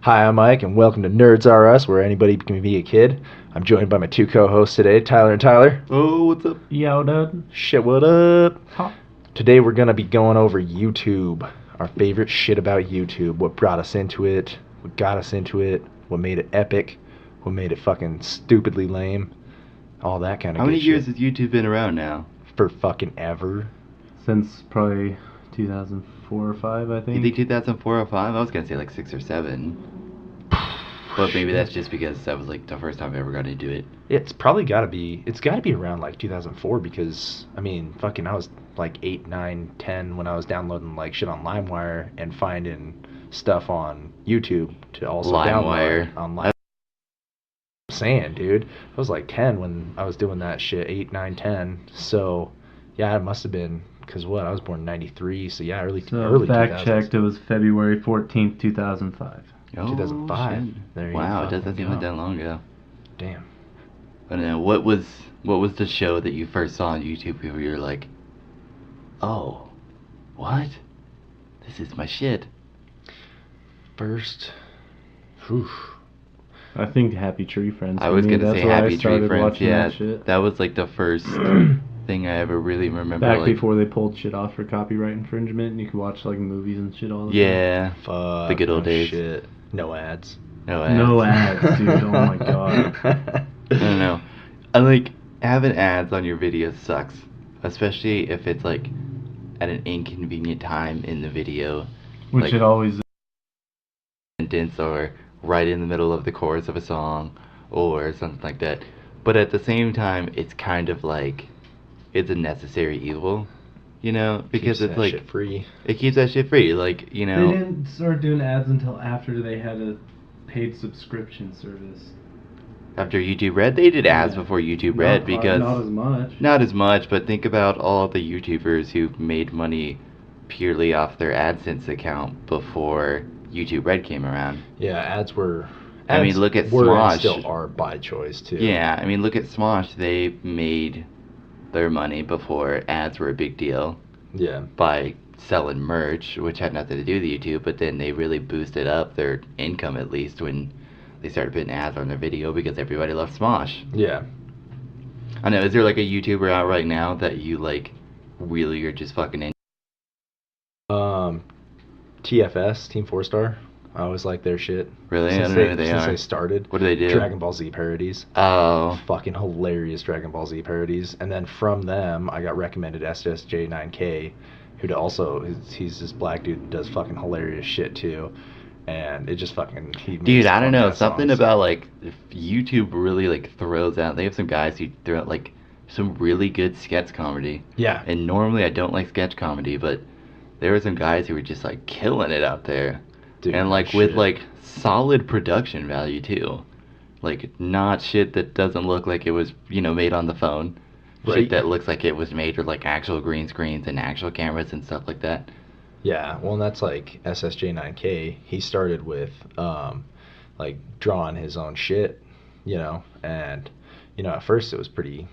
Hi, I'm Mike, and welcome to Nerds R Us, where anybody can be a kid. I'm joined by my two co-hosts today, Tyler and Tyler. Oh, what's up? Yo, dude. Shit, what up? Huh. Today we're gonna be going over YouTube, our favorite shit about YouTube, what brought us into it, what got us into it, what made it epic, what made it fucking stupidly lame, all that kind of How many good years shit. has YouTube been around now? For fucking ever. Since probably 2004 or 5, I think. You think 2004 or 5? I was gonna say like 6 or 7. But maybe that's just because that was like the first time I ever got to do it. It's gotta be around like 2004 because, I mean, fucking I was like 8, 9, 10 when I was downloading like shit on LimeWire and finding stuff on YouTube to also LimeWire. download on Lime. I'm saying, dude, I was like 10 when I was doing that shit, 8, 9, 10. So, yeah, it must have been, because what, I was born in 93, so yeah, early fact 2000s. checked, it was February 14th, 2005. Oh, 2005. shit. There you wow, it fucking doesn't seem like go. that long ago. Damn. I don't know, what was the show that you first saw on YouTube where you were like, oh, what? This is my shit. First, whew. I think Happy Tree Friends. I was for me, gonna that's say where I Happy Tree started Friends. watching Yeah, that shit. that was like the first thing I ever really remember. Back like, before they pulled shit off for copyright infringement, and you could watch like movies and shit all the time. Yeah, Fuck, the good old no days. Shit. No ads. No ads. No ads, dude. Oh my god. I don't know. I like having ads on your videos sucks, especially if it's like at an inconvenient time in the video, Which like it always is. sentence or right in the middle of the chorus of a song or something like that. But at the same time, it's kind of like it's a necessary evil, you know, because Keeps it's that like shit free. it keeps that shit free, like you They know. didn't start doing ads until after they had a paid subscription service. After YouTube Red, they did ads Yeah. before YouTube Red because Not as much. not as much, but think about all the YouTubers who made money purely off their AdSense account before YouTube Red came around. Yeah, ads were. I mean, ads look at were and Smosh. still are by choice too. Yeah, I mean, look at Smosh. They made their money before ads were a big deal Yeah. by selling merch, which had nothing to do with YouTube, but then they really boosted up their income at least when they started putting ads on their video because everybody loves Smosh. Yeah. I know, is there like a YouTuber out right now that you like really are just fucking in? TFS, Team 4 Star. I always like their shit. Really? I Since don't know who they since are. they started. What do they do? Dragon Ball Z parodies. Oh. Fucking hilarious Dragon Ball Z parodies. And then from them, I got recommended SSJ9K, who he's this black dude that does fucking hilarious shit too. And it just fucking Dude, I don't know, funk-ass something songs. about like if YouTube really like throws out. They have some guys who throw out like some really good sketch comedy. Yeah. And normally I don't like sketch comedy, but there were some guys who were just like killing it out there. Dude, and like with shit. like solid production value too. Like not shit that doesn't look like it was, you know, made on the phone. Right. Shit that looks like it was made with like actual green screens and actual cameras and stuff like that. Yeah, well, and that's like SSJ9K. He started with like drawing his own shit, you know, and at first it was pretty,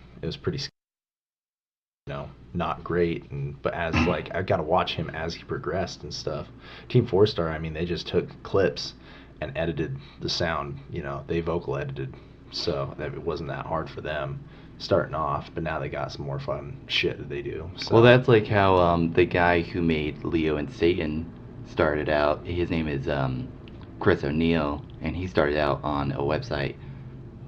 not great, but as like I got to watch him as he progressed and stuff. Team 4 Star, I mean, they just took clips and edited the sound, they vocal edited, so that it wasn't that hard for them starting off, but now they got some more fun shit that they do. So. Well, that's like how the guy who made Leo and Satan started out. His name is Chris O'Neill, and he started out on a website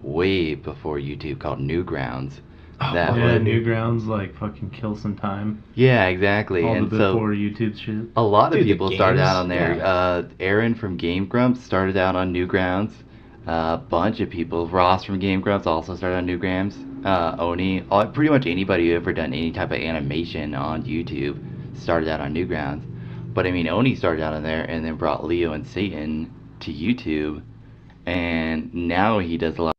way before YouTube called Newgrounds. Oh, That Yeah, was- Newgrounds like fucking kill some time. Yeah, exactly. All and the so before YouTube shit. a lot of Dude, the people started games, out on there. yeah. Aaron from Game Grumps started out on Newgrounds. A bunch of people. Ross from Game Grumps also started on Newgrounds. Oni, pretty much anybody who ever done any type of animation on YouTube started out on Newgrounds. But I mean, Oni started out on there and then brought Leo and Satan to YouTube, and now he does a lot.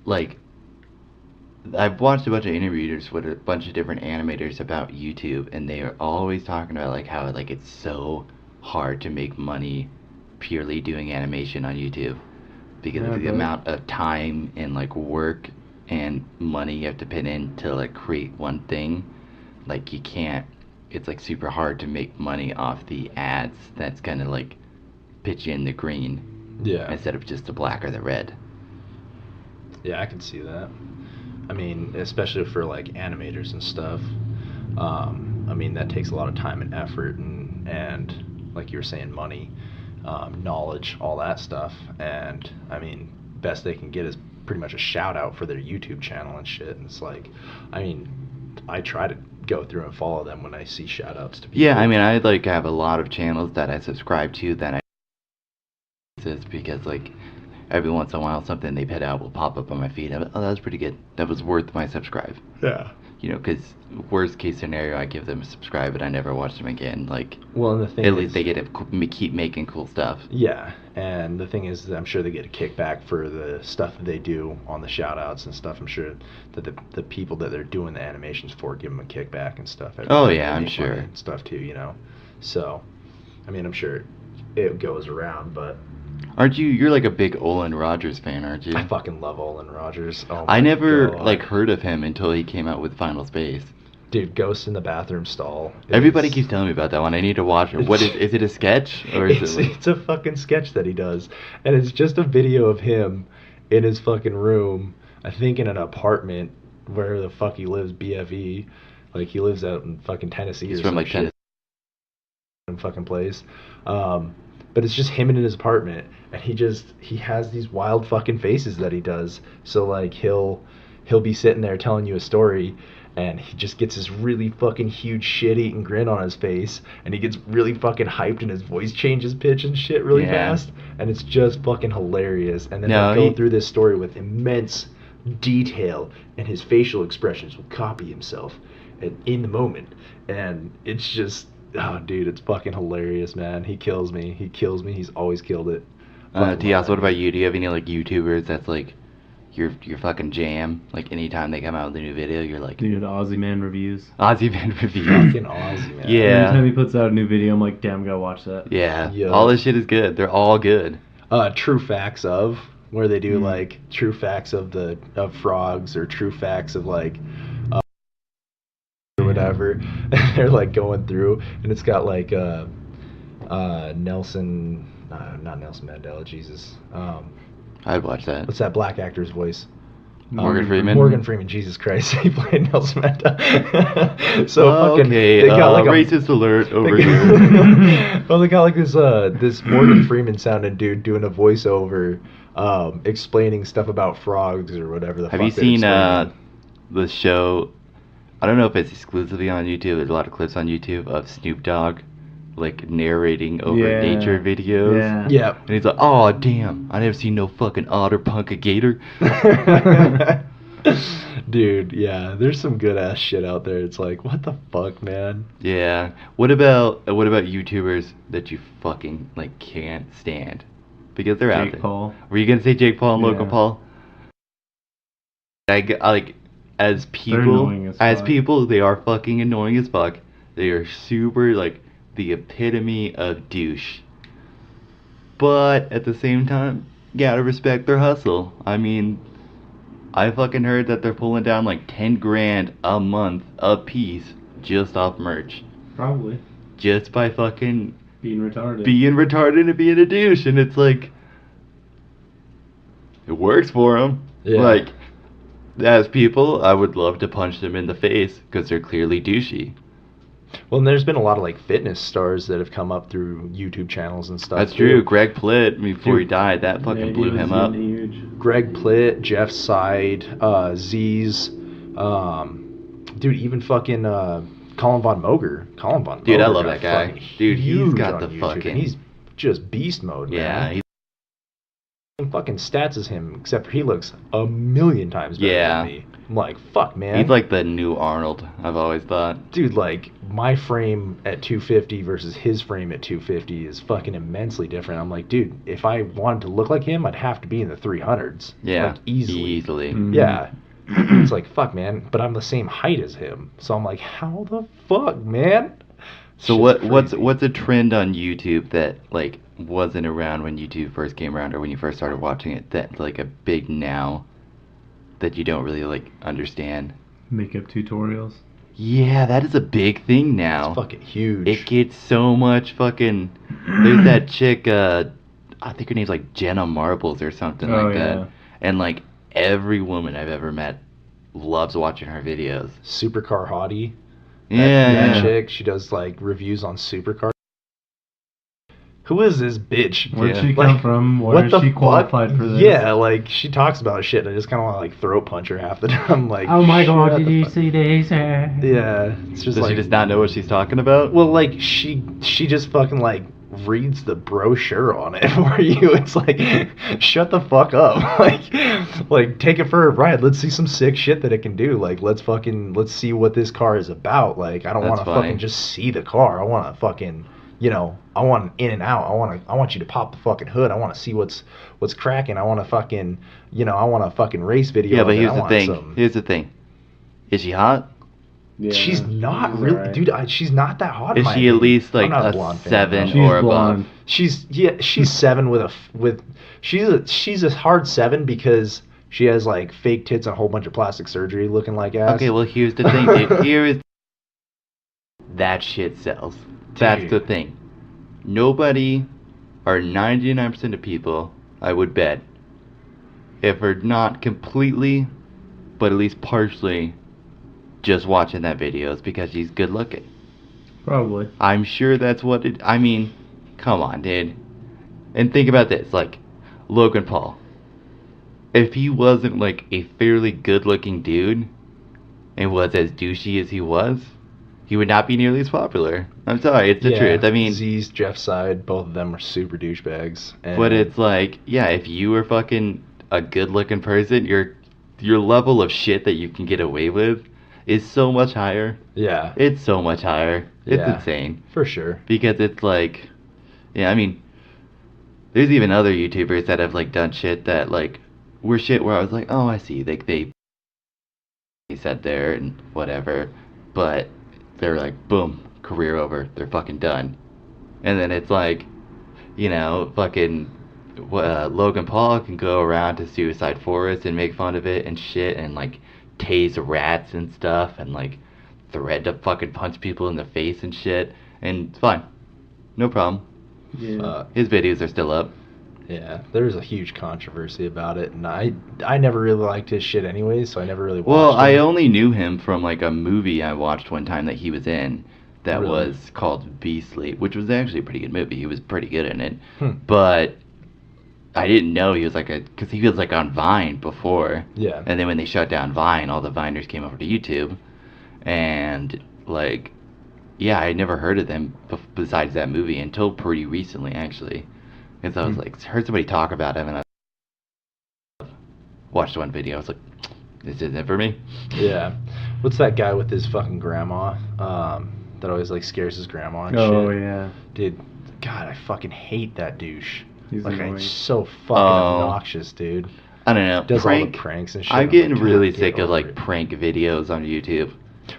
Like, I've watched a bunch of interviews with a bunch of different animators about YouTube, and they are always talking about like how like it's so hard to make money purely doing animation on YouTube because Yeah, of the but- amount of time and like work and money you have to put in to like create one thing. Like you can't, it's like super hard to make money off the ads. That's kind of like pitch in the green Yeah. instead of just the black or the red. Yeah, I can see that. I mean, especially for like animators and stuff. I mean, that takes a lot of time and effort and like you were saying, money, knowledge, all that stuff. And I mean, best they can get is pretty much a shout out for their YouTube channel and shit. And it's like, I mean, I try to go through and follow them when I see shout outs to people. Yeah, I mean, I like have a lot of channels that I subscribe to that I because like every once in a while something they put out will pop up on my feed. Oh, that was pretty good. That was worth my subscribe. Yeah. You know, because worst case scenario, I give them a subscribe, but I never watch them again. Like, well, and the thing at is, least they get to keep making cool stuff. Yeah, and the thing is, I'm sure they get a kickback for the stuff that they do on the shout-outs and stuff. I'm sure that the people that they're doing the animations for give them a kickback and stuff. Oh, yeah, They I'm make sure. money and stuff too, you know. So, I mean, I'm sure it goes around, but Aren't you? You're like a big Olin Rogers fan, aren't you? I fucking love Olin Rogers. Oh I my never God. like heard of him until he came out with Final Space. Dude, Ghost in the Bathroom Stall. Everybody is- keeps telling me about that one. I need to watch it. What is it a sketch or is it like, It's a fucking sketch that he does, and it's just a video of him in his fucking room. I think in an apartment where the fuck he lives, BFE. Like he lives out in fucking Tennessee. he's or from some like shit. Fucking place. But it's just him in his apartment, and he has these wild fucking faces that he does. So like he'll be sitting there telling you a story, and he just gets this really fucking huge shit-eating grin on his face, and he gets really fucking hyped, and his voice changes pitch and shit really Yeah. fast, and it's just fucking hilarious. And then No, he'll go he- through this story with immense detail, and his facial expressions will copy himself in the moment, and it's just, oh dude, it's fucking hilarious, man. He kills me. He's always killed it. Tias, what about you? Do you have any like YouTubers that's like your fucking jam? Like anytime they come out with a new video, you're like Dude, Aussie Man reviews. Aussie Man reviews. Fucking Aussie, man. Yeah. Anytime he puts out a new video, I'm like, damn, gotta watch that. Yeah, Yo. all this shit is good. They're all good. True facts of, where they do Mm. like true facts of frogs, or true facts of like or whatever. They're like going through, and it's got like Nelson, not Nelson Mandela, Jesus. I'd watch that. What's that black actor's voice? Morgan Freeman? Morgan Freeman, Jesus Christ, he played Nelson Mandela. So fucking, okay, they got like a racist alert over They here. got- well, they got like this Morgan Freeman sounding dude doing a voiceover, explaining stuff about frogs or whatever the Have fuck you they're seen explaining. the show? I don't know if it's exclusively on YouTube. There's a lot of clips on YouTube of Snoop Dogg like narrating over Yeah. nature videos. Yeah. Yeah. And he's like, "Oh damn, I never seen no fucking otter punk a gator." Dude, yeah, there's some good ass shit out there. It's like, what the fuck, man? Yeah. What about YouTubers that you fucking like can't stand because they're out Jake there? Paul. Were you gonna say Jake Paul and Logan Yeah. Paul? I like as annoying as fuck. people they are fucking annoying as fuck. They are super like the epitome of douche. But at the same time, gotta respect their hustle. I mean, I fucking heard that they're pulling down like 10 grand a month a piece just off merch. Probably. Just by fucking Being retarded. being retarded and being a douche. And it's like, it works for them. Yeah. Like, as people, I would love to punch them in the face because they're clearly douchey. Well, and there's been a lot of like fitness stars that have come up through YouTube channels and stuff. That's too. true. Greg Plitt, before he Dude. died, that Yeah, fucking he blew was him up. getting huge. Greg Plitt, Jeff Side, Z's, dude, even fucking Colin Von Moger. Colin Von Moger. Dude, I love got that guy. fucking Dude, he's huge got on the YouTube, fucking- and he's just beast mode, Yeah, man. he's Same fucking stats as him, except he looks a million times better Yeah. than me. I'm like, fuck, man. he's like the new Arnold, I've always thought. Dude, like, my frame at 250 versus his frame at 250 is fucking immensely different. I'm like, dude, if I wanted to look like him, I'd have to be in the 300s. Yeah, Like, easily. Mm. Yeah. It's like, fuck, man, but I'm the same height as him. So I'm like, how the fuck, man? So Shit's what's crazy. a trend on YouTube that like wasn't around when YouTube first came around or when you first started watching it that's like a big now that you don't really like understand? Makeup tutorials. Yeah, that is a big thing now. It's fucking huge. It gets so much fucking. There's that chick. I think her name's like Jenna Marbles or something like that. And like every woman I've ever met loves watching her videos. Supercar Hottie. Yeah. That chick, she does like reviews on supercars. Who is this bitch? Where'd she come from? Where is she qualified for this? Yeah, like she talks about shit and I just kind of want to like throat punch her half the time. Like, oh my god, did you see this? Yeah, it's just Does like, she just not know what she's talking about? well, like she just fucking like reads the brochure on it for you. It's like, shut the fuck up. like take it for a ride. Let's see some sick shit that it can do. Like let's see what this car is about. Like I don't want to fucking just see the car. I want to fucking, you know, I want in and out. I want you to pop the fucking hood. I want to see what's cracking. I want to fucking, you know, I want a fucking race video. Yeah, but here's the thing. Here's the thing. Is she hot? Yeah, she's not really, right. Dude. She's not that hot. Is she at least like a 7 or above? She's 7 she's a hard 7 because she has like fake tits and a whole bunch of plastic surgery looking like ass. Okay, well here's the thing, dude. Here is that shit sells. Dude. That's the thing. Nobody, or 99% of people, I would bet, if are not completely, but at least partially, just watching that video is because she's good looking. Probably. I'm sure that's what it. I mean, come on, dude. And think about this, like Logan Paul. If he wasn't like a fairly good-looking dude and was as douchey as he was, he would not be nearly as popular. I'm sorry, it's the truth. I mean, Z's, Jeff's side, both of them are super douchebags. But it's like, yeah, if you were fucking a good-looking person, your level of shit that you can get away with is so much higher. Yeah. It's so much higher. It's insane. For sure. Because it's like, yeah, I mean, there's even other YouTubers that have like done shit that like were shit where I was like, oh, I see, like they said there and whatever, but they're like, boom, career over, they're fucking done. And then it's like, you know, fucking Logan Paul can go around to Suicide Forest and make fun of it and shit and like tase rats and stuff and like threaten to fucking punch people in the face and shit, and it's fine, no problem. Yeah. His videos are still up. Yeah, there's a huge controversy about it, and I never really liked his shit anyway, so I never really watched Well, I him. only knew him from like a movie I watched one time that he was in that was called Beastly, which was actually a pretty good movie. He was pretty good in it. But I didn't know he was like because he was like on Vine before. Yeah. And then when they shut down Vine, all the Viners came over to YouTube, and like, yeah, I had never heard of them besides that movie until pretty recently, actually. Because I was like, heard somebody talk about him, and I watched one video. I was like, this isn't for me. Yeah. What's that guy with his fucking grandma? That always like scares his grandma and shit. Oh yeah. Dude, God, I fucking hate that douche. He's like, annoying. it's so fucking obnoxious, dude. I don't know. Does all the pranks and shit. I'm getting really God, sick of like prank videos on YouTube.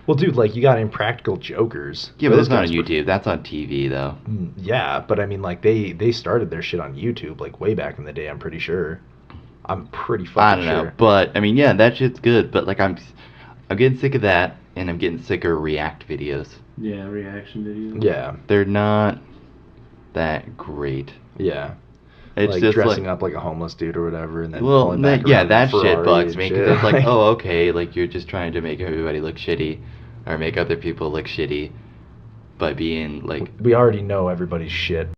Well, dude, like you got Impractical Jokers. Yeah, but that's not on YouTube. That's on TV, though. Yeah, but I mean, like they started their shit on YouTube like way back in the day. I'm pretty sure. I'm pretty fucking sure. I don't know, but I mean, yeah, that shit's good. But like, I'm getting sick of that, and I'm getting sick of react videos. Yeah, reaction videos. Yeah, they're not that great. Yeah. It's like just dressing up like a homeless dude or whatever, and then that shit bugs me because it's like, like, oh, okay, like you're just trying to make everybody look shitty, or make other people look shitty, by being like. We already know everybody's shit.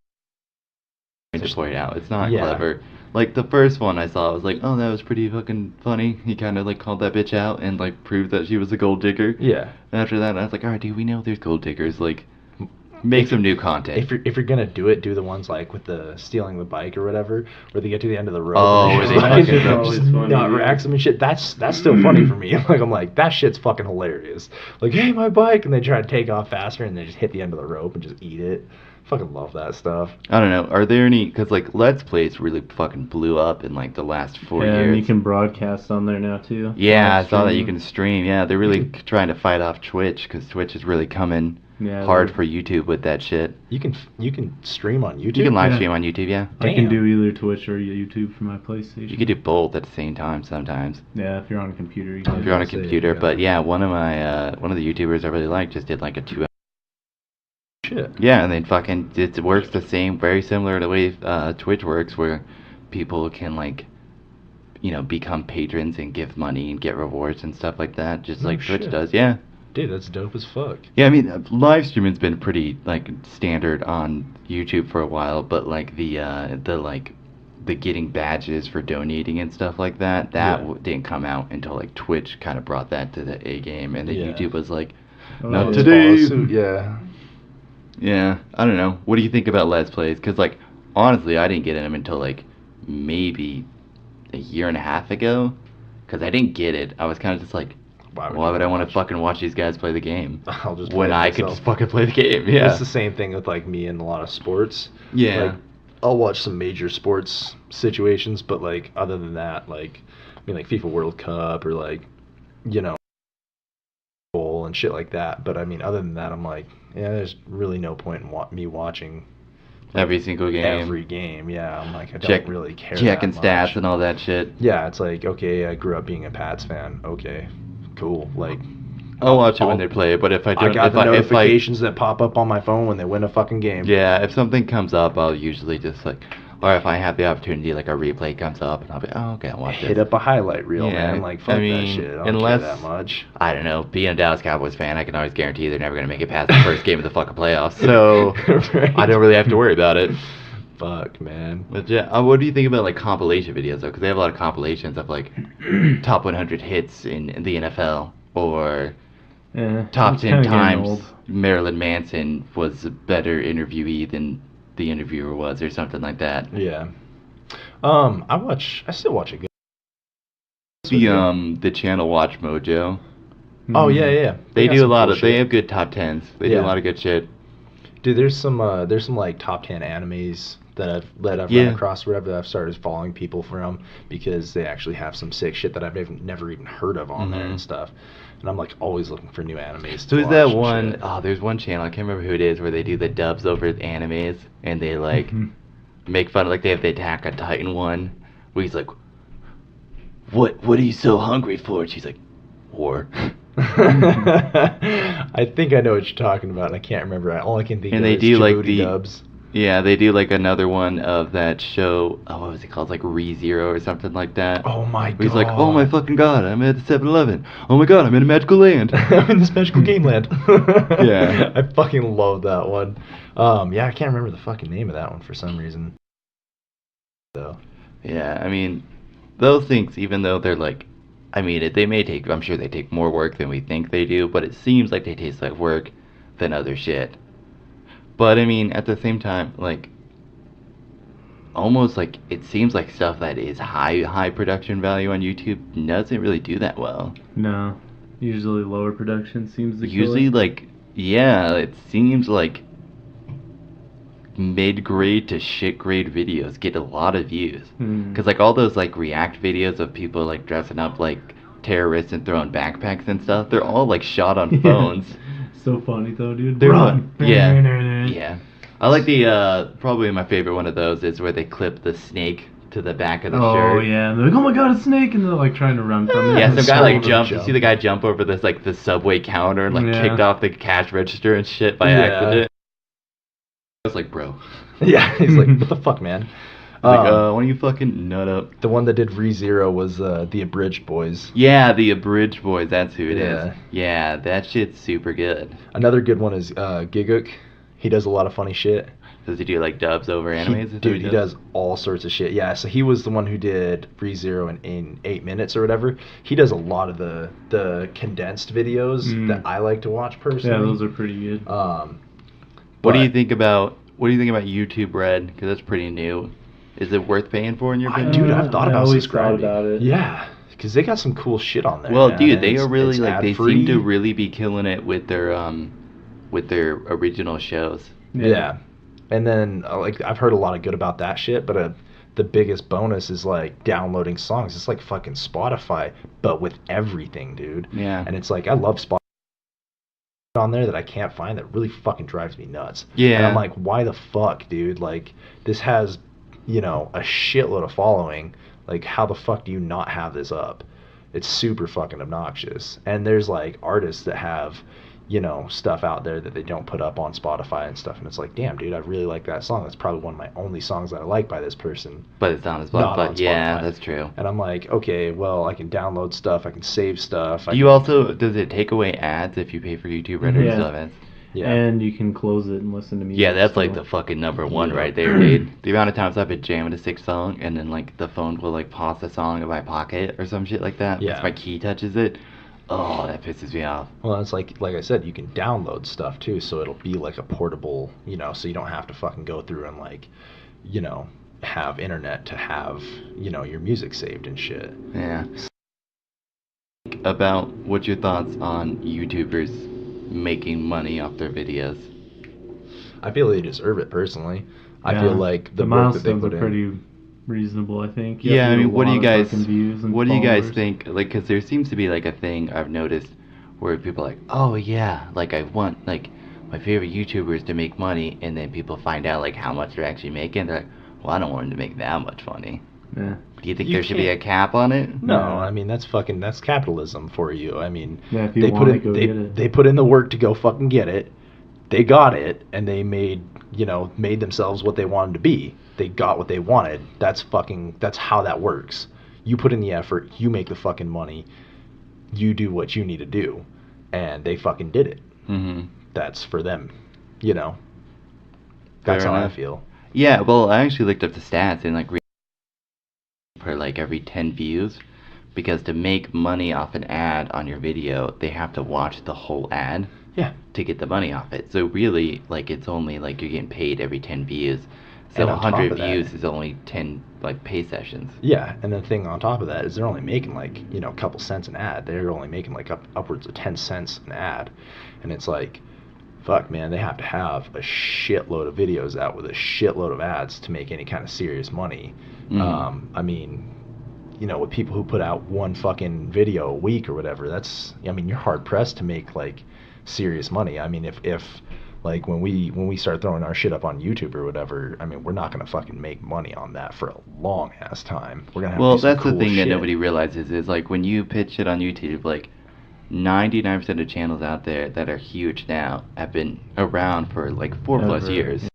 To point out, it's not clever. Like the first one I saw, I was like, oh, that was pretty fucking funny. He kind of like called that bitch out and like proved that she was a gold digger. Yeah. And after that, I was like, all right, dude, we know there's gold diggers. Like. Make some new content. If you're gonna do it, do the ones like with the stealing the bike or whatever, where they get to the end of the road. Oh, and just nut racks them and shit. That's still funny for me. Like I'm like, that shit's fucking hilarious. Like, hey, my bike, and they try to take off faster and they just hit the end of the rope and just eat it. Fucking love that stuff. I don't know. Are there any? Because like Let's Plays really fucking blew up in like the last 4 years. And you can broadcast on there now too. Yeah, I saw that you can stream. Yeah, they're really trying to fight off Twitch because Twitch is really coming hard for YouTube with that shit. You can stream on YouTube. You can live stream on YouTube, yeah. I can do either Twitch or YouTube from my PlayStation. You can do both at the same time sometimes. Yeah, if you're on a computer. You can if you're on a computer, but yeah, one of the YouTubers I really like just did like a 2 hour. Shit. Yeah, and then fucking it works the same, very similar to the way Twitch works, where people can like, become patrons and give money and get rewards and stuff like that, just like Twitch does. Yeah. Dude, that's dope as fuck. Yeah, I mean, live streaming's been pretty like standard on YouTube for a while, but like the getting badges for donating and stuff like that didn't come out until like Twitch kind of brought that to the A game, and then YouTube was like, not today. Yeah. Yeah, I don't know. What do you think about Let's Plays? Because like honestly, I didn't get in them until like maybe a year and a half ago, because I didn't get it. I was kind of just like, why would I want to fucking watch these guys play the game I'll just when I could just fucking play the game? Yeah, it's the same thing with like me and a lot of sports. Yeah, like, I'll watch some major sports situations, but like other than that, like like FIFA World Cup or like bowl and shit like that. But I mean, other than that, I'm like, yeah, there's really no point in me watching every single game. Every game, yeah. I'm like, I don't really care. Checking that stats much. and all that shit. Yeah, it's like, okay, I grew up being a Pats fan. Okay, cool. Like, I'll watch it when they play, but if I don't, I got the notifications that pop up on my phone when they win a fucking game. Yeah, if something comes up, I'll usually just like, or if I have the opportunity, like a replay comes up, and I'll be, oh, okay, I'll watch it. Hit up a highlight reel, man. Like, fuck that shit. I don't care that much. I don't know. Being a Dallas Cowboys fan, I can always guarantee they're never going to make it past the first game of the fucking playoffs. So right. I don't really have to worry about it. Fuck, man. But yeah, what do you think about like compilation videos though? Because they have a lot of compilations of like top 100 hits in the NFL, or top 10 times Marilyn Manson was a better interviewee than the interviewer was, or something like that. Yeah. I still watch it. The channel Watch Mojo. Oh yeah. They do a lot of. They have good top 10s. They do a lot of good shit. Dude, there's some like top 10 animes that I've run across, whatever, that I've started following people from, because they actually have some sick shit that I've never even heard of on there and stuff. And I'm like always looking for new animes. So is that one? Oh, there's one channel, I can't remember who it is, where they do the dubs over the animes, and they like make fun of, like they have the Attack on Titan one, where he's like, what are you so hungry for? And she's like, war. I think I know what you're talking about, and I can't remember. All I can think of is Djibouti dubs. Yeah, they do like another one of that show. Oh, what was it called? Like ReZero or something like that. Oh my god. He's like, oh my fucking god, I'm at the 7-Eleven. Oh my god, I'm in a magical land. I'm in this magical game land. Yeah. I fucking love that one. Yeah, I can't remember the fucking name of that one for some reason. So. Yeah, I mean, those things, even though they're like, I mean, I'm sure they take more work than we think they do, but it seems like they taste like work than other shit. But I mean, at the same time, like, almost like it seems like stuff that is high production value on YouTube doesn't really do that well. No, usually lower production seems to usually like, yeah, it seems like mid-grade to shit-grade videos get a lot of views. Because like all those like react videos of people like dressing up like terrorists and throwing backpacks and stuff, they're all like shot on phones. So funny though, dude. Run. Yeah. I like the probably my favorite one of those is where they clip the snake to the back of the shirt. Oh yeah, and they're like, oh my god, a snake, and they're like trying to run from it. Yeah, some guy like jumped. You see the guy jump over this like the Subway counter and like kicked off the cash register and shit by accident. I was like, bro. Yeah, he's like, what the fuck, man? Like, why don't you fucking nut up? The one that did ReZero was the Abridged Boys. Yeah, the Abridged Boys, that's who it is. Yeah, that shit's super good. Another good one is Giguk. He does a lot of funny shit. Does he do like dubs over animes? Dude, he does all sorts of shit. Yeah, so he was the one who did ReZero in 8 minutes or whatever. He does a lot of the condensed videos that I like to watch personally. Yeah, those are pretty good. What do you think about YouTube Red? Because that's pretty new. Is it worth paying for in your opinion? Dude, I've thought about subscribing. Thought about it. Yeah, because they got some cool shit on there. Well, man. dude, they are really like they seem to really be killing it with their original shows. Yeah. And then like I've heard a lot of good about that shit, but the biggest bonus is like downloading songs. It's like fucking Spotify, but with everything, dude. Yeah. And it's like I love Spotify. on there that I can't find that really fucking drives me nuts. Yeah. And I'm like, why the fuck, dude? Like, this has, you know, a shitload of following. Like, how the fuck do you not have this up? It's super fucking obnoxious. And there's like artists that have, you know, stuff out there that they don't put up on Spotify and stuff, and it's like, damn, dude, I really like that song. That's probably one of my only songs that I like by this person. But it's on Spotify. Not on Spotify. Yeah, that's true. And I'm like, okay, well, I can download stuff, I can save stuff. Does it take away ads if you pay for YouTube Red? Yeah. Still have ads? Yeah. And you can close it and listen to music. Yeah, that's still. like the fucking number one right there, dude. The amount of times I've been jamming a sick song and then like the phone will like pause the song in my pocket or some shit like that. Yeah. Once my key touches it. Oh, that pisses me off. Well, it's like I said, you can download stuff too, so it'll be like a portable, you know, so you don't have to fucking go through and like, you know, have internet to have, you know, your music saved and shit. Yeah. About what's your thoughts on YouTubers making money off their videos? I feel they deserve it personally. I Yeah. feel like the work that they milestones put are in. pretty reasonable, I think. You Yeah, have I to mean, what do you a lot of guys fucking views and what do you guys followers. think? Like, because there seems to be like a thing I've noticed where people are like, oh yeah, like I want like my favorite YouTubers to make money, and then people find out like how much they're actually making. They're like, well, I don't want them to make that much money. Yeah. Do you think You there should be a can't- cap on it? No, Yeah. I mean that's capitalism for you. I mean, Yeah, if you they want put it, go in get it. they put in the work to go fucking get it. They got it, and they made themselves what they wanted to be. They got what they wanted. That's how that works. You put in the effort, you make the fucking money, you do what you need to do, and they fucking did it. Mm-hmm. That's for them, you know. That's Fair how enough. I feel. Yeah, well, I actually looked up the stats and like per like every 10 views, because to make money off an ad on your video, they have to watch the whole ad Yeah. to get the money off it. So really, like it's only like you're getting paid every 10 views. So And on top 100 of that- views is only 10 like pay sessions. Yeah, and the thing on top of that is they're only making like, you know, a couple cents an ad. They're only making like upwards of 10 cents an ad. And it's like, fuck, man, they have to have a shitload of videos out with a shitload of ads to make any kind of serious money. Mhm. I mean, you know, with people who put out one fucking video a week or whatever, I mean, you're hard pressed to make like serious money. I mean, if like when we start throwing our shit up on YouTube or whatever, I mean, we're not gonna fucking make money on that for a long ass time. We're gonna have Well, to do some that's the cool thing that shit. nobody realizes is like when you pitch it on YouTube, like 99% of channels out there that are huge now have been around for like 4+ Ever. years.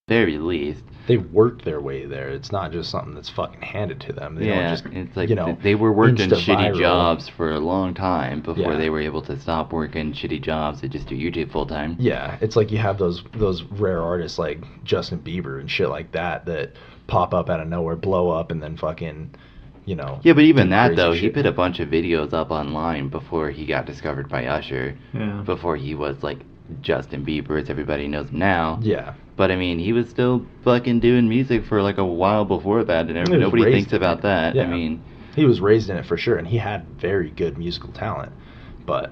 Very least. They've worked their way there. It's not just something that's fucking handed to them. They don't Yeah, just, it's like you know, they were working insta-viral. shitty jobs for a long time before Yeah. they were able to stop working shitty jobs and just do YouTube full time. Yeah, it's like you have those rare artists like Justin Bieber and shit like that pop up out of nowhere, blow up, and then fucking, you know. Yeah, but even do that crazy though, he shit. put a bunch of videos up online before he got discovered by Usher. Yeah. Before he was like Justin Bieber, as everybody knows him now. Yeah. But I mean, he was still fucking doing music for like a while before that, and He was nobody raised thinks in about it. that. Yeah. I mean, He was raised in it for sure, and he had very good musical talent. But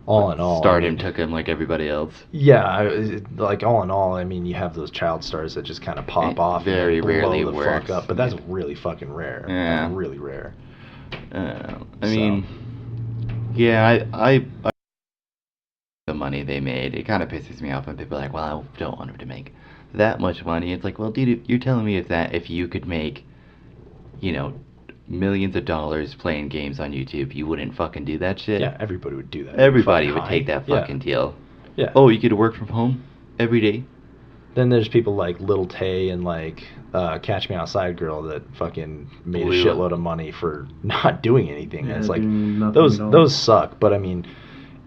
all in all, stardom I mean, took him like everybody else. Yeah, like all in all, I mean, you have those child stars that just kind of pop off very and blow rarely the works. fuck up, but that's really fucking rare. Yeah. That's really rare. I So. mean, yeah, I the money they made, it kind of pisses me off when people are like, well, I don't want them to make that much money. It's like, well, dude, you're telling me if you could make, you know, millions of dollars playing games on YouTube, you wouldn't fucking do that shit? Yeah, everybody would do that. Everybody Fucking would high. take that Yeah. fucking deal. Yeah. Oh, you could work from home every day? Then there's people like Lil Tay and like Catch Me Outside Girl that fucking made Blew a it. shitload of money for not doing anything. Yeah, And it's like doing nothing those at all. those suck, but I mean,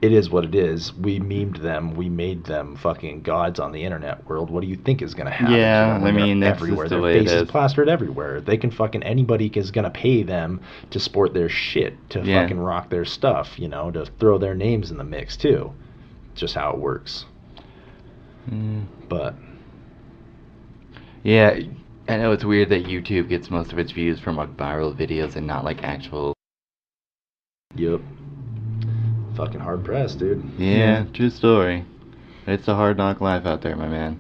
it is what it is. We memed them. We made them fucking gods on the internet world. What do you think is gonna happen? Yeah, to them when I mean, they're that's just everywhere. the Their way it faces is. plastered everywhere. They can fucking anybody is gonna pay them to sport their shit, to Yeah. fucking rock their stuff. You know, to throw their names in the mix too. Just how it works. But Yeah, I know it's weird that YouTube gets most of its views from like viral videos and not like actual. yep. Fucking hard pressed, dude. Yeah, true story. It's a hard knock life out there, my man.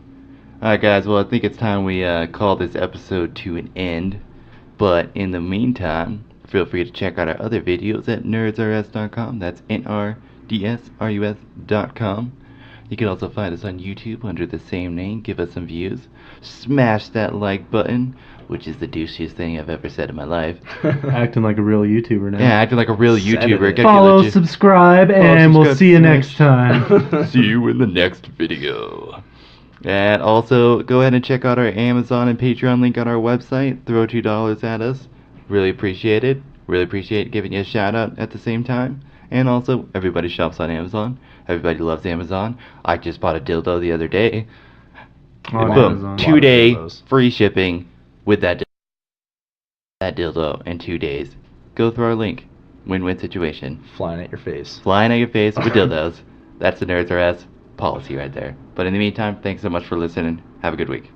Alright, guys, well, I think it's time we call this episode to an end. But in the meantime, feel free to check out our other videos at nerdsrs.com. That's nrdrs.com. dsrus.com. You can also find us on YouTube under the same name. Give us some views. Smash that like button, which is the douchiest thing I've ever said in my life. Acting like a real YouTuber now. Yeah, acting like a real Said YouTuber. it. Get Follow, legit- subscribe, and we'll subscribe, see you smash. next time. See you in the next video. And also, go ahead and check out our Amazon and Patreon link on our website. Throw $2 at us. Really appreciate it. Really appreciate giving you a shout out at the same time. And also, everybody shops on Amazon. Everybody loves Amazon. I just bought a dildo the other day. On And boom, Amazon. 2-day dildos. free shipping with that dildo in 2 days. Go through our link. Win-win situation. Flying at your face. Flying at your face with dildos. That's the Nerds R Us policy right there. But in the meantime, thanks so much for listening. Have a good week.